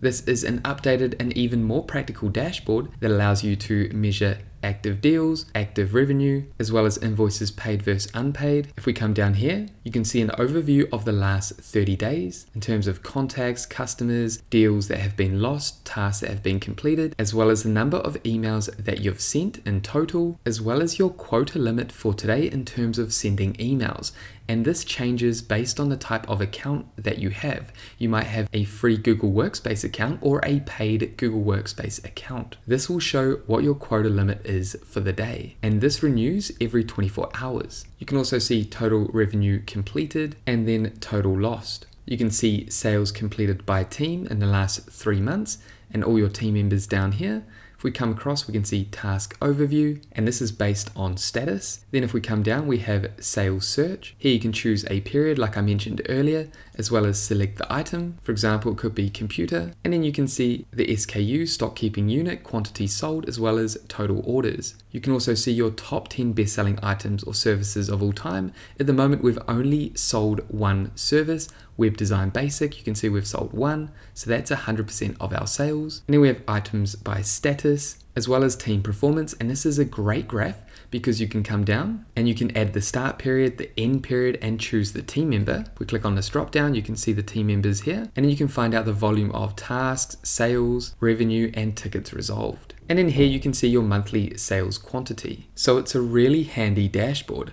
This is an updated and even more practical dashboard that allows you to measure active deals, active revenue, as well as invoices paid versus unpaid. If we come down here, you can see an overview of the last 30 days in terms of contacts, customers, deals that have been lost, tasks that have been completed, as well as the number of emails that you've sent in total, as well as your quota limit for today in terms of sending emails. And this changes based on the type of account that you have. You might have a free Google Workspace account or a paid Google Workspace account. This will show what your quota limit is for the day. And this renews every 24 hours. You can also see total revenue completed and then total lost. You can see sales completed by team in the last 3 months and all your team members down here. If we come across, we can see task overview, and this is based on status. Then if we come down, we have sales search. Here you can choose a period like I mentioned earlier, as well as select the item. For example, it could be computer. And then you can see the SKU, stock keeping unit, quantity sold, as well as total orders. You can also see your top 10 best-selling items or services of all time. At the moment, we've only sold one service, Web Design Basic. You can see we've sold one, so that's 100% of our sales. And then we have items by status, as well as team performance. And this is a great graph because you can come down and you can add the start period, the end period, and choose the team member. If we click on this drop down, you can see the team members here, and then you can find out the volume of tasks, sales, revenue, and tickets resolved. And in here you can see your monthly sales quantity. So it's a really handy dashboard.